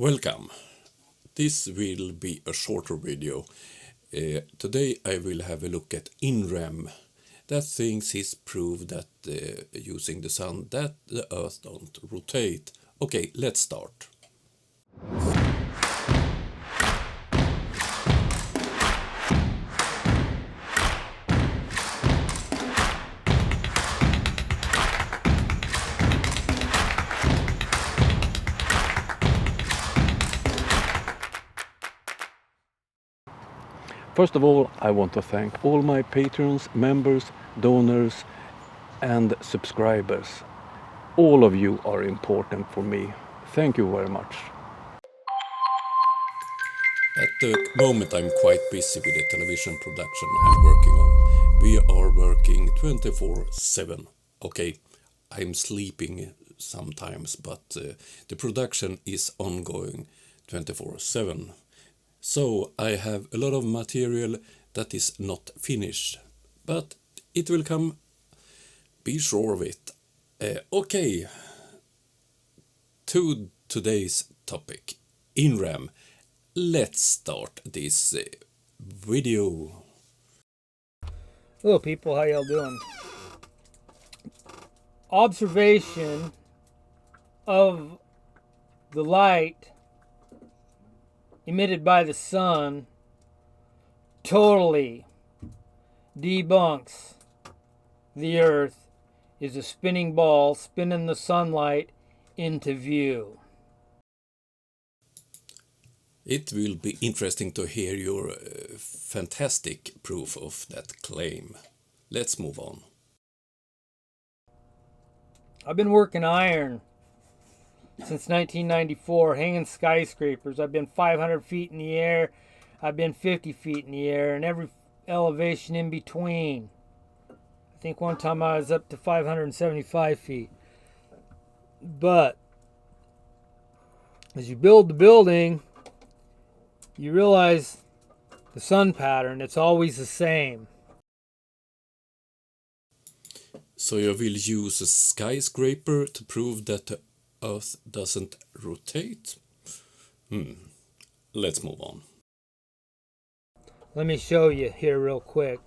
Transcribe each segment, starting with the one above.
Welcome. This will be a shorter video. Today I will have a look at INREM. That things is proof that using the sun that the earth don't rotate. Okay, let's start. First of all, I want to thank all my patrons, members, donors and subscribers. All of you are important for me. Thank you very much. At the moment I'm quite busy with the television production I'm working on. We are working 24/7. Okay, I'm sleeping sometimes, but the production is ongoing 24/7. So I have a lot of material that is not finished, but it will come, be sure of it. Okay, to today's topic, INREM. Let's start this video. Hello people, how y'all doing? Observation of the light emitted by the sun totally debunks the earth is a spinning ball spinning the sunlight into view. It will be interesting to hear your fantastic proof of that claim. Let's move on. I've been working iron since 1994, hanging skyscrapers. I've been 500 feet in the air, I've been 50 feet in the air, and every elevation in between. I think one time I was up to 575 feet. But as you build the building, you realize the sun pattern, it's always the same. So you will use a skyscraper to prove that the Earth doesn't rotate? Let's move on. Let me show you here real quick.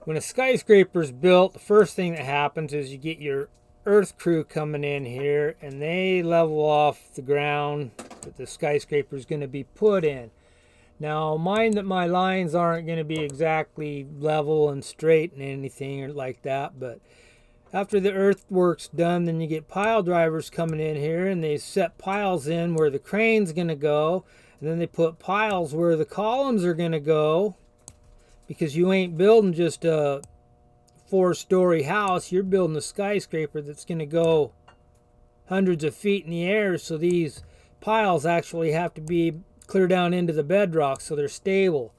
When a skyscraper is built, the first thing that happens is you get your earth crew coming in here and they level off the ground that the skyscraper is going to be put in. Now mind that my lines aren't going to be exactly level and straight and anything or like that, but after the earthwork's done, then you get pile drivers coming in here and they set piles in where the crane's going to go, and then they put piles where the columns are going to go, because you ain't building just a 4-story house, you're building a skyscraper that's going to go hundreds of feet in the air, so these piles actually have to be clear down into the bedrock so they're stable.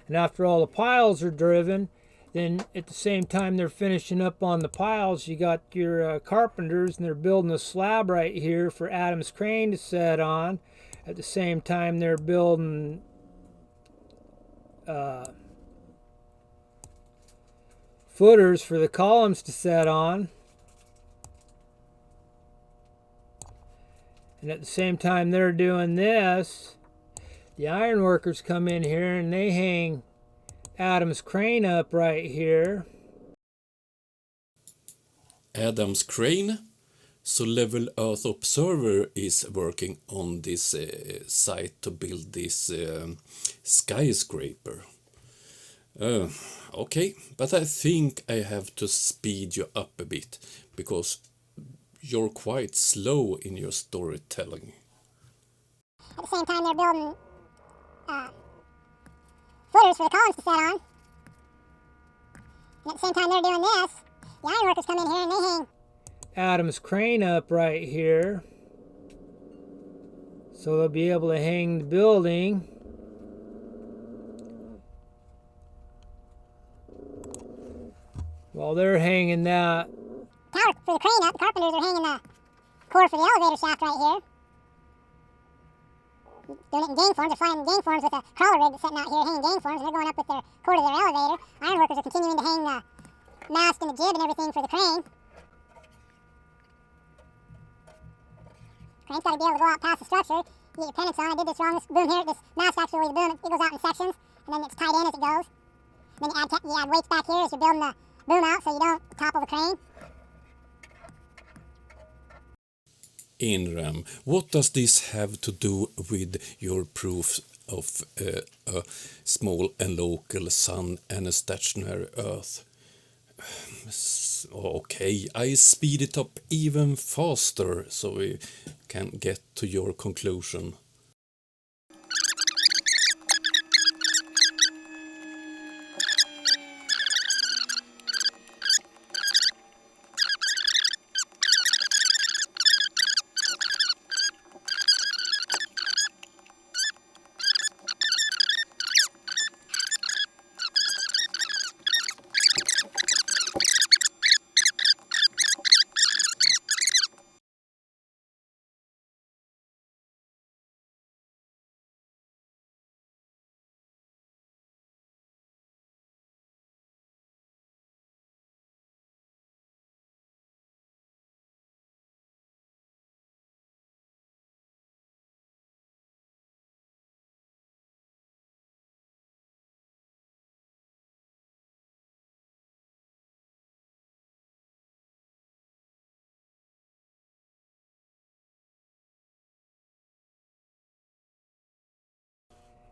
And after all the piles are driven, then at the same time they're finishing up on the piles, you got your carpenters and they're building a slab right here for Adam's crane to set on. At the same time they're building footers for the columns to set on. And at the same time they're doing this, the iron workers come in here and they hang Adam's crane up right here. Adam's crane? So Level Earth Observer is working on this site to build this skyscraper. Okay, but I think I have to speed you up a bit because you're quite slow in your storytelling. At the same time they're building footers for the columns to set on. And at the same time they're doing this, the iron workers come in here and they hang Adam's crane up right here. So they'll be able to hang the building. While they're hanging that tower for the crane up, the carpenters are hanging the core for the elevator shaft right here. Doing it in gang forms, they're flying in gang forms with a crawler rig that's sitting out here hanging gang forms, and they're going up with their core to their elevator. Iron workers are continuing to hang the mast and the jib and everything for the crane. Crane's got to be able to go out past the structure. You get your pennants on. I did this wrong. This boom here, this mast actually, the boom, it goes out in sections, and then it's tied in as it goes. And then you add weights back here as you're building the boom out so you don't topple the crane. Inram, what does this have to do with your proof of a small and local sun and a stationary earth? Okay, I speed it up even faster so we can get to your conclusion.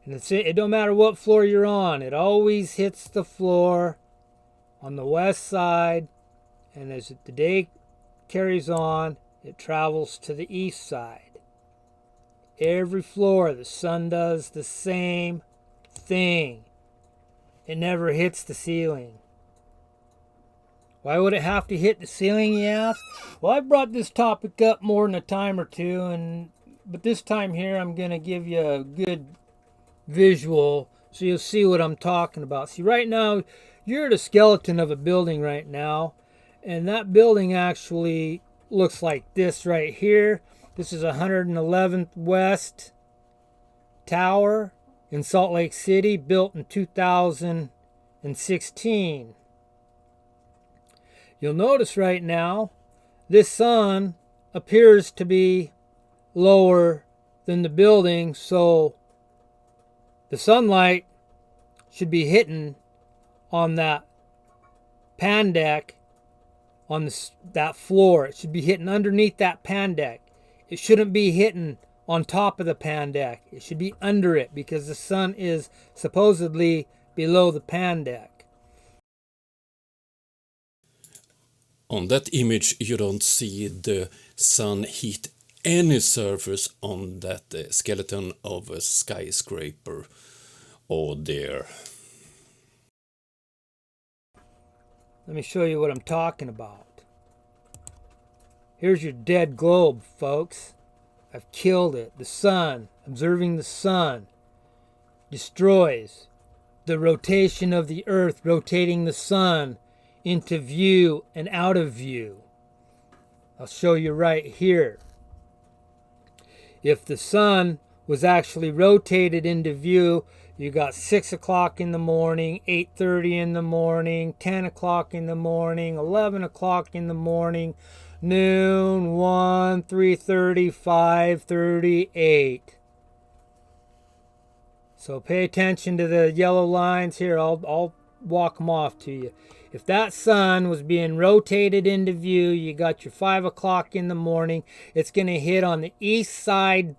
And it don't matter what floor you're on, it always hits the floor on the west side, and as the day carries on, it travels to the east side. Every floor, the sun does the same thing. It never hits the ceiling. Why would it have to hit the ceiling, you ask? Well, I brought this topic up more than a time or two, but this time here I'm going to give you a good visual so you'll see what I'm talking about. See, right now you're at a skeleton of a building right now, and that building actually looks like this right here. This is 111th West Tower in Salt Lake City, built in 2016. You'll notice right now this sun appears to be lower than the building, so the sunlight should be hitting on that pan deck, on that floor. It should be hitting underneath that pan deck. It shouldn't be hitting on top of the pan deck. It should be under it because the sun is supposedly below the pan deck. On that image you don't see the sun hit any surface on that skeleton of a skyscraper. Oh dear. Let me show you what I'm talking about. Here's your dead globe, folks. I've killed it. The sun, observing the sun, destroys the rotation of the earth, rotating the sun into view and out of view. I'll show you right here. If the sun was actually rotated into view, you got 6 o'clock in the morning, 8:30 in the morning, 10 o'clock in the morning, 11 o'clock in the morning, noon, 1, 3:30, 5:30, 8. So pay attention to the yellow lines here. I'll walk them off to you. If that sun was being rotated into view, you got your 5 o'clock in the morning. It's going to hit on the east side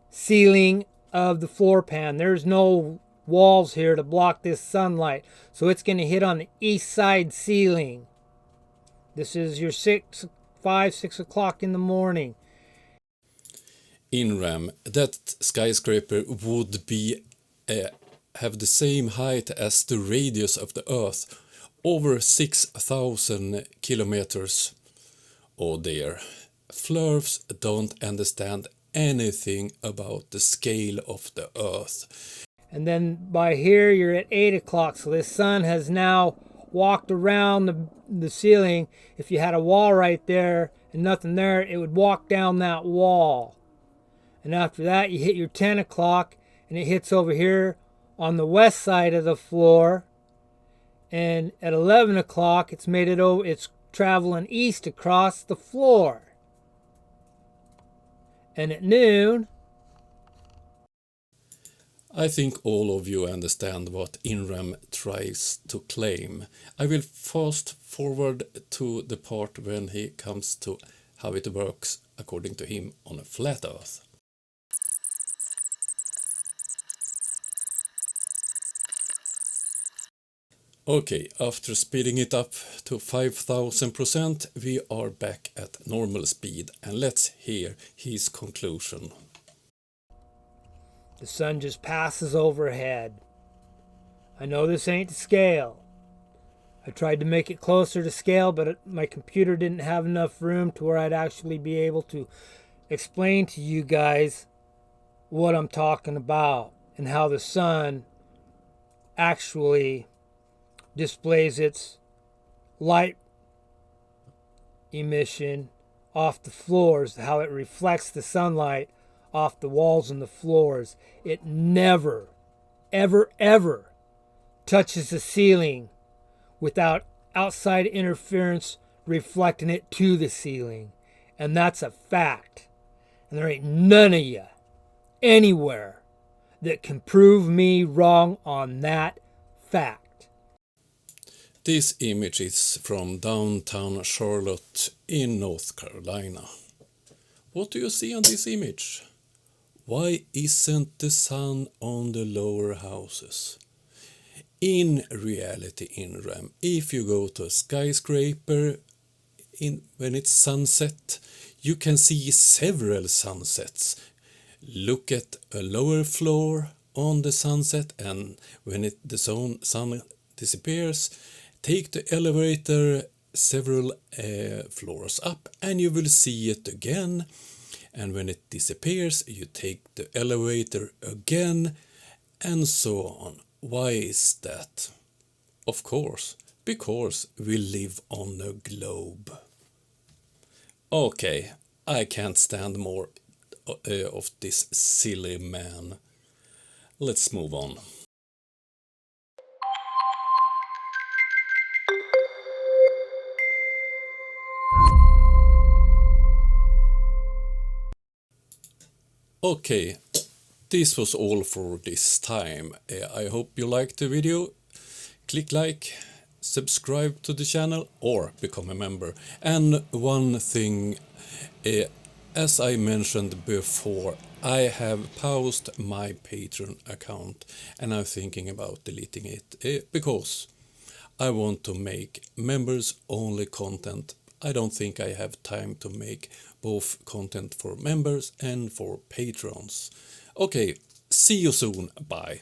ceiling of the floor pan. There's no walls here to block this sunlight, so it's going to hit on the east side ceiling. This is your 6 o'clock in the morning. Inram, that skyscraper would be have the same height as the radius of the Earth, over 6,000 kilometers. Oh dear, Flurfs don't understand anything about the scale of the Earth. And then by here you're at 8 o'clock, so this sun has now walked around the ceiling. If you had a wall right there and nothing there, it would walk down that wall. And after that you hit your 10 o'clock and it hits over here on the west side of the floor. And at 11 o'clock it's made it over, it's traveling east across the floor. And at noon I think all of you understand what INRAM tries to claim. I will fast forward to the part when he comes to how it works according to him on a flat Earth. Okay, after speeding it up to 5000%, we are back at normal speed, and let's hear his conclusion. The sun just passes overhead. I know this ain't to scale. I tried to make it closer to scale, but my computer didn't have enough room to where I'd actually be able to explain to you guys what I'm talking about and how the sun actually displays its light emission off the floors, how it reflects the sunlight off the walls and the floors. It never, ever, ever touches the ceiling without outside interference reflecting it to the ceiling. And that's a fact. And there ain't none of you anywhere that can prove me wrong on that fact. This image is from downtown Charlotte in North Carolina. What do you see on this image? Why isn't the sun on the lower houses? In reality, in RAM, if you go to a skyscraper when it's sunset, you can see several sunsets. Look at a lower floor on the sunset, and when the sun disappears, take the elevator several floors up and you will see it again. And when it disappears, you take the elevator again, and so on. Why is that? Of course, because we live on a globe. Okay, I can't stand more of this silly man. Let's move on. Okay, this was all for this time. I hope you liked the video. Click like, subscribe to the channel or become a member. And one thing, as I mentioned before, I have paused my Patreon account and I'm thinking about deleting it because I want to make members only content. I don't think I have time to make both content for members and for patrons. Okay, see you soon. Bye.